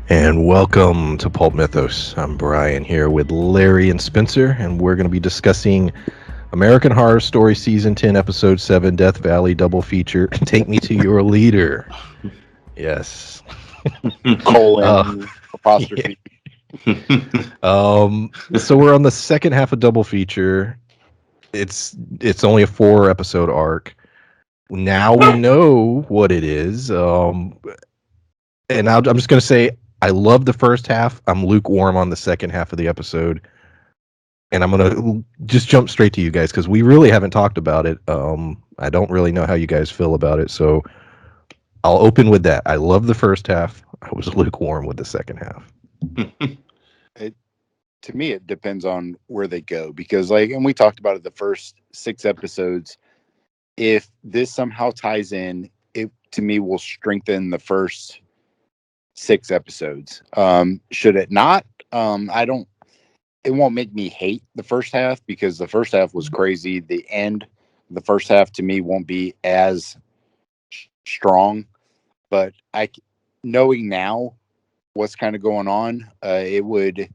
And welcome to Pulp Mythos. I'm Brian here with Larry and Spencer, and we're going to be discussing American Horror Story Season 10, Episode 7, Death Valley Double Feature, Take Me to Your Leader. Yes. Uh, Colon yeah. apostrophe. So we're on the second half of Double Feature. It's only a 4 episode arc. Now we know what it is. I'm just going to say I love the first half. I'm lukewarm on the second half of the episode. And I'm going to just jump straight to you guys because we really haven't talked about it. I don't really know how you guys feel about it. So I'll open with that. I love the first half. I was lukewarm with the second half. To me, it depends on where they go because, and we talked about it the first 6 episodes. If this somehow ties in, it to me will strengthen the first 6 episodes. Should it not? I don't. It won't make me hate the first half because the first half was crazy. The end, the first half to me won't be as strong, but knowing now what's kind of going on, it would.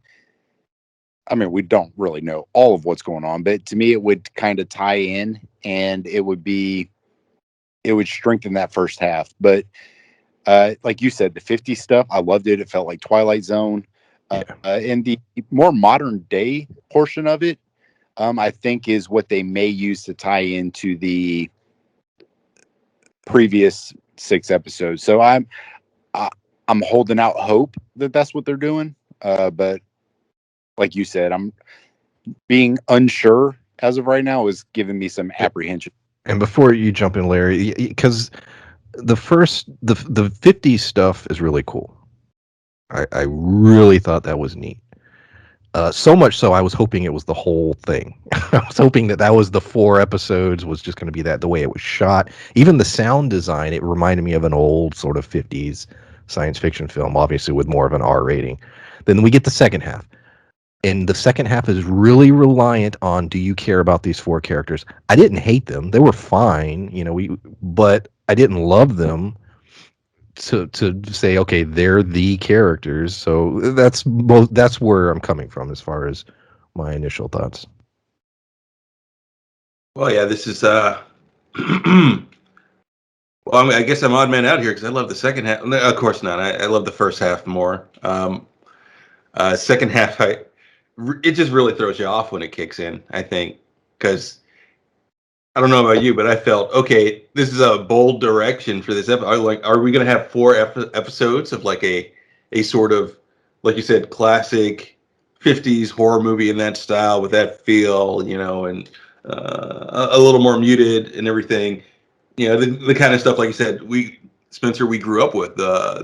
I mean, we don't really know all of what's going on, but to me, it would kind of tie in, and it would strengthen that first half. But like you said, the 50 stuff, I loved it. It felt like Twilight Zone. And the more modern day portion of it, I think is what they may use to tie into the previous 6 episodes. So I'm holding out hope that that's what they're doing. But like you said, I'm being unsure as of right now is giving me some apprehension. And before you jump in, Larry, because the 50s stuff is really cool. I really thought that was neat. So much so I was hoping it was the whole thing. I was hoping that was the 4 episodes was just going to be the way it was shot. Even the sound design, it reminded me of an old sort of 50s science fiction film, obviously with more of an R rating. Then we get the second half. And the second half is really reliant on, do you care about these 4 characters? I didn't hate them. They were fine, but I didn't love them to say, okay, they're the characters. So that's where I'm coming from as far as my initial thoughts. Well, yeah, this is well, I guess I'm odd man out here because I love the second half. Of course not. I love the first half more. Second half, it just really throws you off when it kicks in, I think, because I don't know about you, but I felt, okay, this is a bold direction for this episode. Are we going to have 4 episodes of like a sort of, like you said, classic 50s horror movie in that style with that feel, and a little more muted and everything, the kind of stuff, like you said, Spencer, we grew up with,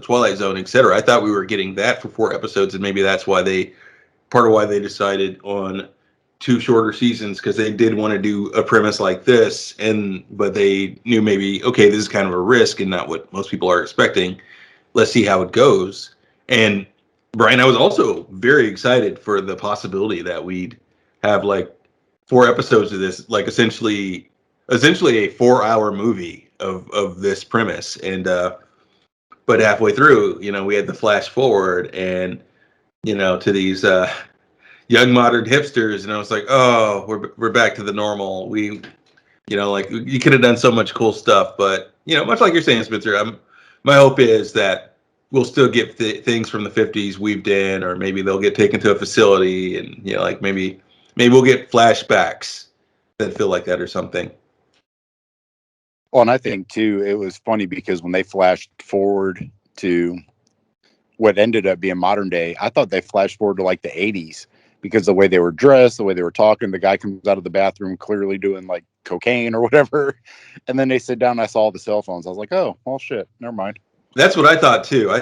Twilight Zone, etc. I thought we were getting that for 4 episodes, and maybe that's part of why they decided on 2 shorter seasons, because they did want to do a premise like this, but they knew maybe, okay, this is kind of a risk and not what most people are expecting. Let's see how it goes. And Brian, I was also very excited for the possibility that we'd have like 4 episodes of this, like essentially a 4-hour movie of this premise. And but halfway through, we had the flash forward and to these young modern hipsters, and I was like, oh, we're back to the normal. You could have done so much cool stuff, but much like you're saying, Spencer, my hope is that we'll still get things from the 50s weaved in, or maybe they'll get taken to a facility, and maybe we'll get flashbacks that feel like that or something. Well, and I think too, it was funny because when they flashed forward to what ended up being modern day, I thought they flashed forward to like the 80s because the way they were dressed, the way they were talking, the guy comes out of the bathroom clearly doing like cocaine or whatever. And then they sit down and I saw all the cell phones. I was like, oh, well, shit, never mind. That's what I thought too. I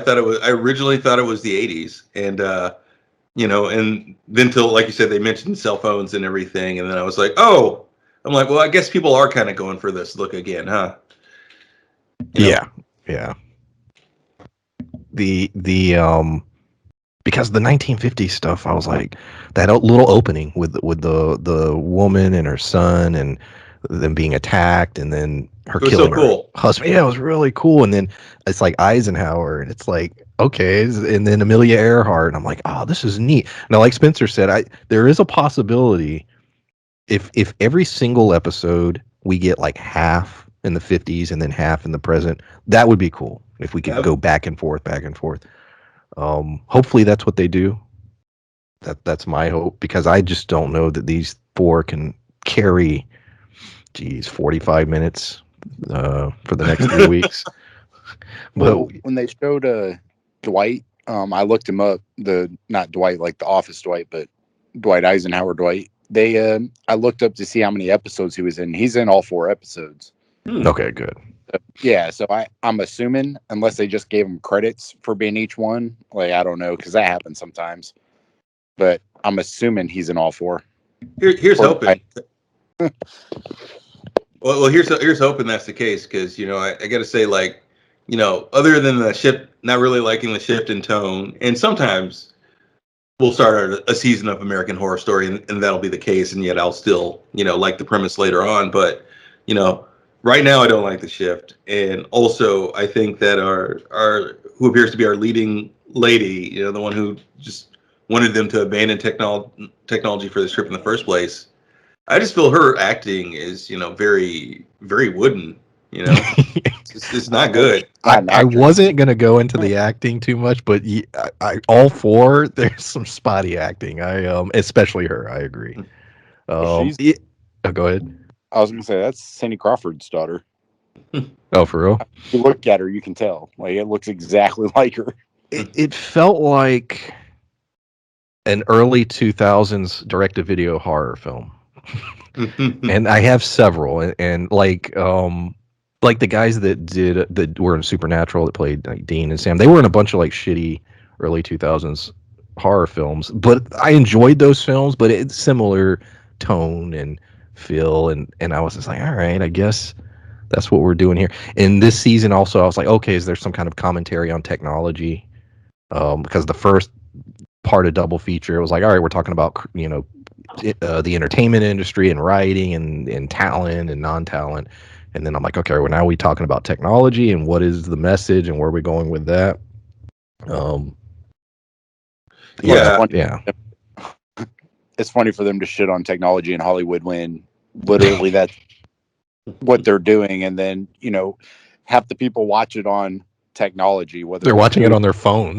originally thought it was the 80s, and and then till, like you said, they mentioned cell phones and everything, and then I was like, oh, I'm like, well, I guess people are kind of going for this look again, huh? Yeah. The because the 1950s stuff, I was like, that little opening with the woman and her son and them being attacked and then her killing her husband. Yeah, it was really cool. And then it's like Eisenhower, and it's like, okay, and then Amelia Earhart, and I'm like, oh, this is neat. Now, like Spencer said, there is a possibility if every single episode we get like half in the 50s and then half in the present, that would be cool. If we could go back and forth, back and forth. Hopefully that's what they do. That's my hope, because I just don't know that these four can carry, 45 minutes for the next 3 weeks. Well, But when they showed Dwight, I looked him up. Not Dwight like the Office Dwight, but Dwight Eisenhower Dwight. I looked up to see how many episodes he was in. He's in all 4 episodes. okay, good. Yeah, so I'm assuming, unless they just gave him credits for being each one, like I don't know, because that happens sometimes. But I'm assuming he's in all 4. Here's Or- hoping. Well, here's hoping that's the case, because I got to say, like, other than the shift, not really liking the shift in tone, and sometimes we'll start a season of American Horror Story, and that'll be the case, and yet I'll still like the premise later on, but right now I don't like the shift, and also I think that our who appears to be our leading lady, the one who just wanted them to abandon technology for this trip in the first place. I just feel her acting is, very, very wooden. It's not good. I wasn't gonna go into the acting too much, but all 4, there's some spotty acting. Especially her. I agree. She's. Go ahead. I was gonna say that's Cindy Crawford's daughter. Oh, for real? You look at her, you can tell. Like it looks exactly like her. It felt like an early 2000s direct-to-video horror film. And I have several, and like the guys that were in Supernatural that played like Dean and Sam, they were in a bunch of like shitty early 2000s horror films, but I enjoyed those films, but it's similar tone and feel, and I was just like, all right, I guess that's what we're doing here. In this season also, I was like, okay, is there some kind of commentary on technology? Because the first part of double feature, it was like, all right, we're talking about the entertainment industry and writing and talent and non-talent, and then I'm like, okay, well, now we're talking about technology and what is the message and where are we going with that. Yeah. It's funny for them to shit on technology in Hollywood when literally that's what they're doing, and then half the people watch it on technology, whether they're watching it on their phones.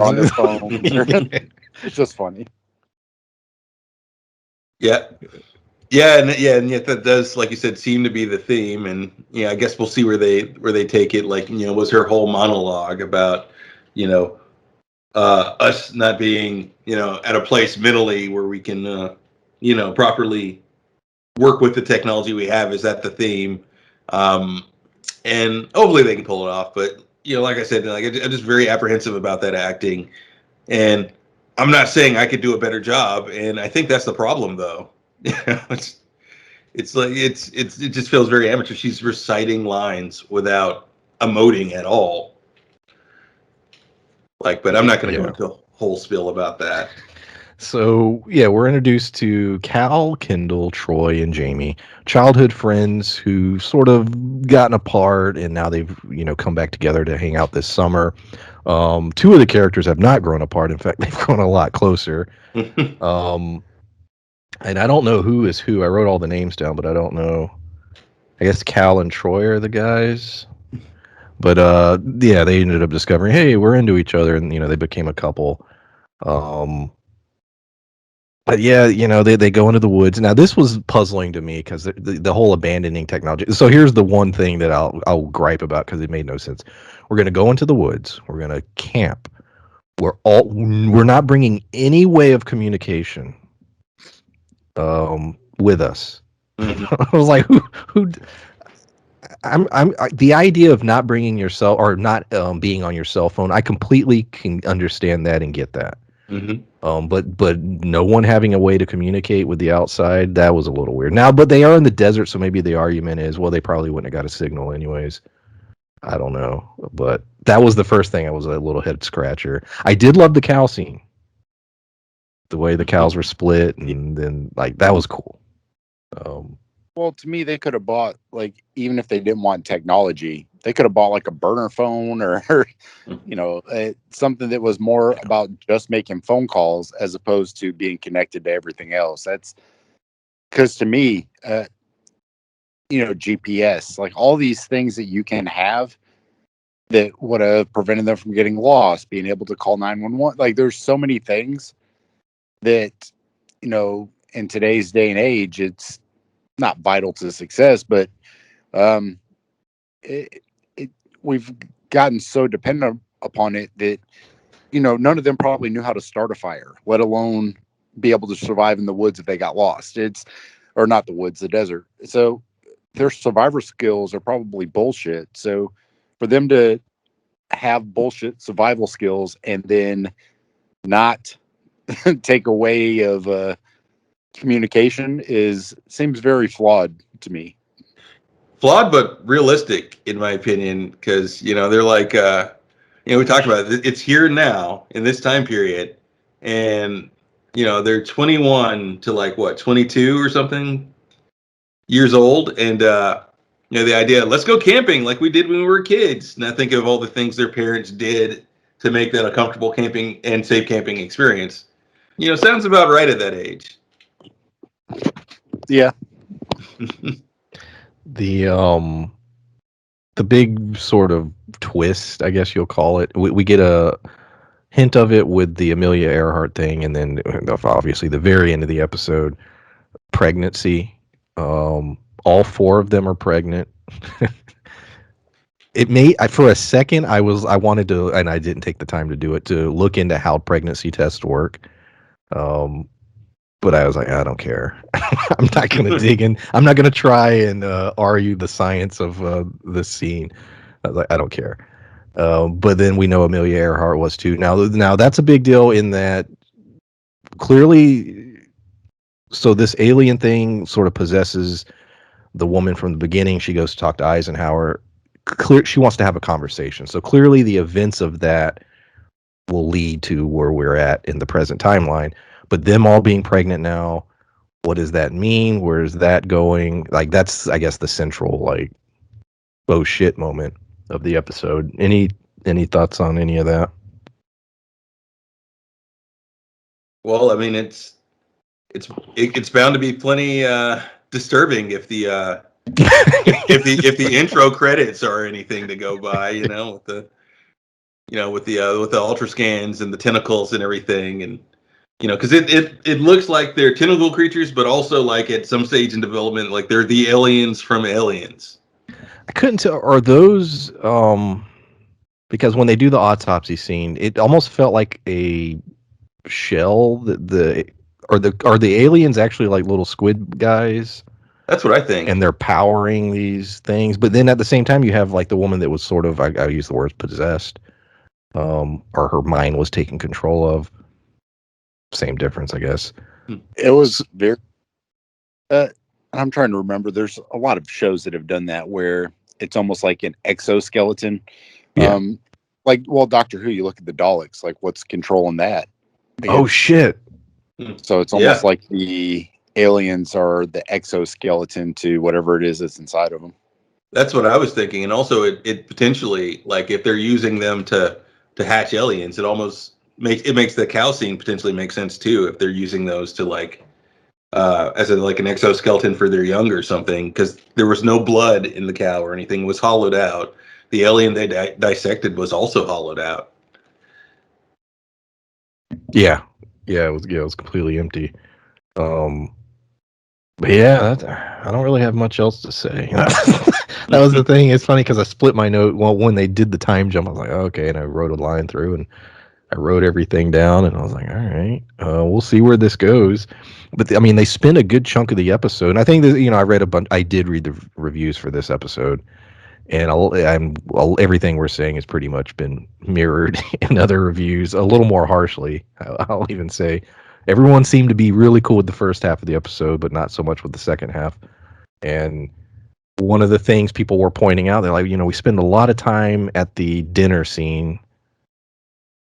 It's just funny. Yeah, and yet that does, like you said, seem to be the theme, and I guess we'll see where they take it. Like, was her whole monologue about us not being at a place mentally where we can properly work with the technology we have. Is that the theme? And hopefully they can pull it off. But like I said, like I'm just very apprehensive about that acting, and I'm not saying I could do a better job. And I think that's the problem, though. It's like it just feels very amateur. She's reciting lines without emoting at all. Like, but I'm not going to go into a whole spiel about that. So, yeah, we're introduced to Cal, Kendall, Troy, and Jamie, childhood friends who sort of gotten apart, and now they've, come back together to hang out this summer. 2 of the characters have not grown apart. In fact, they've grown a lot closer. And I don't know who is who. I wrote all the names down, but I don't know. I guess Cal and Troy are the guys. But, yeah, they ended up discovering, hey, we're into each other, and, they became a couple. But yeah, they go into the woods. Now this was puzzling to me because the whole abandoning technology. So here's the one thing that I'll gripe about because it made no sense. We're gonna go into the woods. We're gonna camp. We're not bringing any way of communication with us. I was like, who? The idea of not bringing your cell or not being on your cell phone. I completely can understand that and get that. But no one having a way to communicate with the outside, that was a little weird. Now, but they are in the desert, so maybe the argument is, well, they probably wouldn't have got a signal anyways. I don't know. But that was the first thing. I was a little head scratcher. I did love the cow scene. The way the cows were split, and then like that was cool. Well, Well, to me, they could have bought, like, even if they didn't want technology, they could have bought like a burner phone or something that was more about just making phone calls as opposed to being connected to everything else. That's because to me, GPS, like all these things that you can have that would have prevented them from getting lost, being able to call 911. Like there's so many things that, in today's day and age, it's not vital to success, but um, it, it, we've gotten so dependent upon it that, none of them probably knew how to start a fire, let alone be able to survive in the woods if they got lost. Or not the woods, the desert. So their survivor skills are probably bullshit. So for them to have bullshit survival skills and then not take away of communication seems very flawed to me. Flawed but realistic, in my opinion, because they're like, we talked about it. It's here now in this time period, and they're 21 to like what 22 or something years old, and the idea, let's go camping like we did when we were kids. Now think of all the things their parents did to make that a comfortable camping and safe camping experience. Sounds about right at that age. Yeah. The big sort of twist, I guess you'll call it. We get a hint of it with the Amelia Earhart thing, and then obviously the very end of the episode, pregnancy. All four of them are pregnant. For a second I wanted to, and I didn't take the time to do it, to look into how pregnancy tests work. But I was like, I don't care. I'm not going to dig in. I'm not going to try and argue the science of this scene. I was like, I don't care. But then we know Amelia Earhart was too. Now that's a big deal in that clearly. So this alien thing sort of possesses the woman from the beginning. She goes to talk to Eisenhower. She wants to have a conversation. So clearly the events of that will lead to where we're at in the present timeline. But them all being pregnant now, what does that mean? Where is that going? Like that's, I guess, the central like oh shit moment of the episode. Any thoughts on any of that? Well, I mean, it's bound to be plenty disturbing if the if the intro credits are anything to go by, with the with the ultra scans and the tentacles and everything, and because it looks like they're tentacle creatures, but also like at some stage in development, like they're the aliens from Aliens. I couldn't tell. Are those because when they do the autopsy scene, it almost felt like a shell. Are the aliens actually like little squid guys? That's what I think. And they're powering these things, but then at the same time, you have like the woman that was sort of, I use the word possessed, or her mind was taken control of. Same difference, I guess. It was very. I'm trying to remember. There's a lot of shows that have done that where it's almost like an exoskeleton. Yeah. Doctor Who. You look at the Daleks. Like, what's controlling that? Oh shit! So it's almost like the aliens are the exoskeleton to whatever it is that's inside of them. That's what I was thinking, and also it potentially, like if they're using them to hatch aliens, it makes the cow scene potentially make sense too if they're using those to like as like an exoskeleton for their young or something, because there was no blood in the cow or anything. It was hollowed out. The alien they dissected was also hollowed out. Yeah, it was completely empty. But yeah, I don't really have much else to say. That was the thing. It's funny because I split my note. Well, when they did the time jump, I was like, oh, okay, and I wrote a line through, and I wrote everything down, and I was like, all right, we'll see where this goes. But I mean, they spent a good chunk of the episode, and I think that I read a bunch. I did read the reviews for this episode, and everything we're saying has pretty much been mirrored in other reviews, a little more harshly. I'll even say, everyone seemed to be really cool with the first half of the episode, but not so much with the second half. And one of the things people were pointing out, they're like, we spend a lot of time at the dinner scene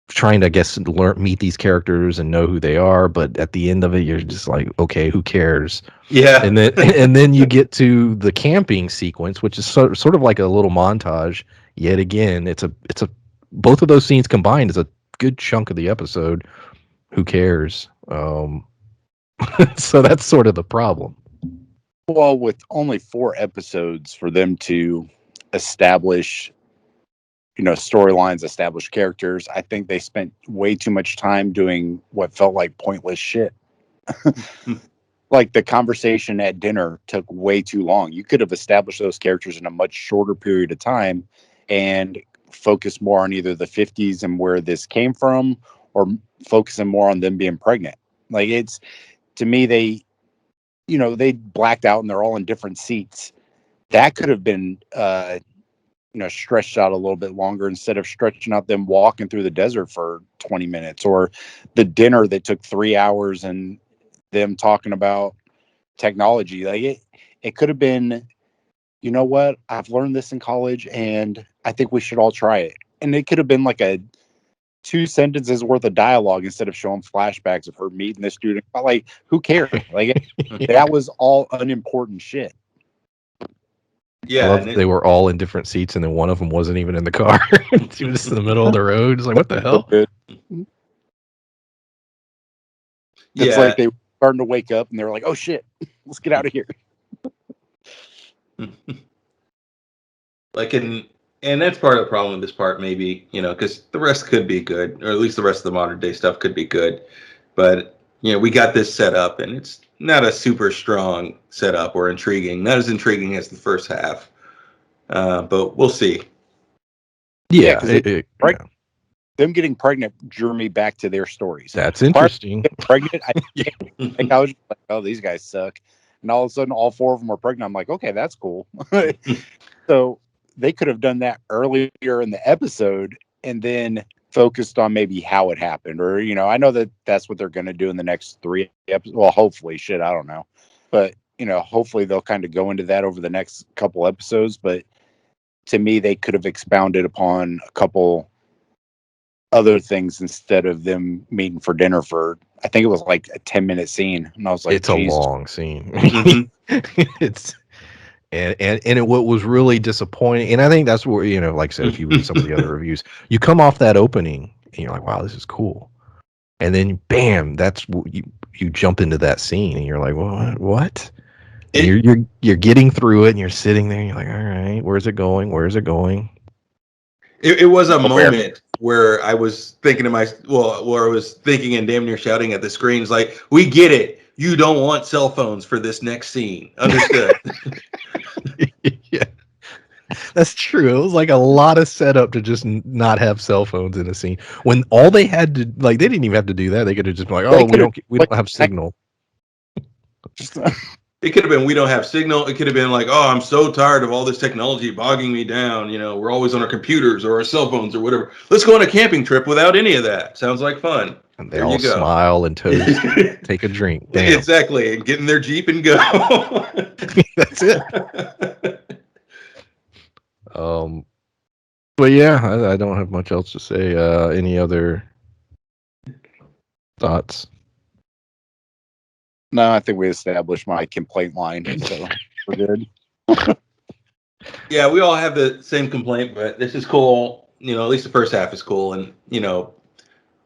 trying to, I guess, meet these characters and know who they are, but at the end of it, you're just like, okay, who cares? Yeah. And then you get to the camping sequence, which is sort of like a little montage. Yet again, it's a both of those scenes combined is a good chunk of the episode. Who cares? So that's sort of the problem. Well, with only 4 episodes for them to establish, storylines, establish characters, I think they spent way too much time doing what felt like pointless shit. Like the conversation at dinner took way too long. You could have established those characters in a much shorter period of time and focus more on either the 50s and where this came from, or focusing more on them being pregnant. Like, it's, to me, they blacked out and they're all in different seats. That could have been stretched out a little bit longer, instead of stretching out them walking through the desert for 20 minutes, or the dinner that took 3 hours and them talking about technology. Like, it could have been, you know what, I've learned this in college and I think we should all try it. And it could have been like a 2 sentences worth of dialogue, instead of showing flashbacks of her meeting this dude. Like, who cares? Like, that was all unimportant shit. I Yeah. love they were all in different seats, and then one of them wasn't even in the car. She was just in the middle of the road. It's like, what the hell? It's like they were starting to wake up and they were like, oh shit, let's get out of here. Like, and that's part of the problem with this part, maybe, because the rest could be good, or at least the rest of the modern day stuff could be good. But, we got this set up, and it's not a super strong setup or intriguing. Not as intriguing as the first half. But we'll see. Yeah. Them getting pregnant drew me back to their stories. That's interesting. Pregnant, I was like, oh, these guys suck. And all of a sudden, all 4 of them are pregnant. I'm like, okay, that's cool. So they could have done that earlier in the episode and then focused on maybe how it happened. Or, I know that that's what they're going to do in the next 3 episodes. Well, hopefully, shit, I don't know. But, hopefully they'll kind of go into that over the next couple episodes. But to me, they could have expounded upon a couple other things instead of them meeting for dinner for, I think it was like a 10-minute scene. And I was like, it's a long scene. It's what was really disappointing, and I think that's where, like I said, if you read some of the other reviews, you come off that opening and you're like, wow, this is cool, and then bam, that's you jump into that scene and you're like, what? And you're getting through it and you're sitting there and you're like, all right, where's it going? It was a moment where I was thinking where I was thinking and damn near shouting at the screens, like, we get it. You don't want cell phones for this next scene. Understood. Yeah, that's true. It was like a lot of setup to just not have cell phones in a scene, when all they had to, like, they didn't even have to do that. They could have just been like, oh, we don't have signal. It could have been, we don't have signal. It could have been like, oh, I'm so tired of all this technology bogging me down. We're always on our computers or our cell phones or whatever. Let's go on a camping trip without any of that. Sounds like fun. And they all smile and toast, take a drink. Damn. Exactly. And get in their Jeep and go. That's it. But yeah, I don't have much else to say. Any other thoughts? No, I think we established my complaint line, so we're good. Yeah, we all have the same complaint, but this is cool. At least the first half is cool, and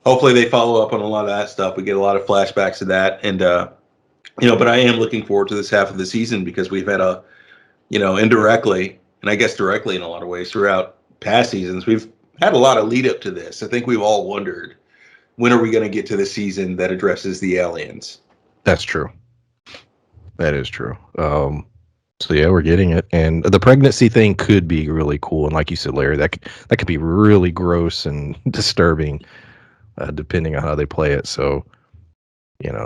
hopefully they follow up on a lot of that stuff. We get a lot of flashbacks of that, and but I am looking forward to this half of the season, because we've had indirectly, and I guess directly in a lot of ways throughout past seasons, we've had a lot of lead up to this. I think we've all wondered, when are we going to get to the season that addresses the aliens? That's true. That is true. So yeah, we're getting it, and the pregnancy thing could be really cool. And like you said, Larry, that could be really gross and disturbing, depending on how they play it. So,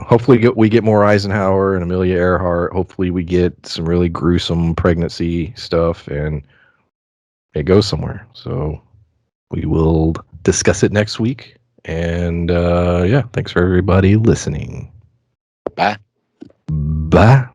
hopefully we get more Eisenhower and Amelia Earhart. Hopefully we get some really gruesome pregnancy stuff, and it goes somewhere. So we will discuss it next week. And yeah, thanks for everybody listening. Bye. Bye.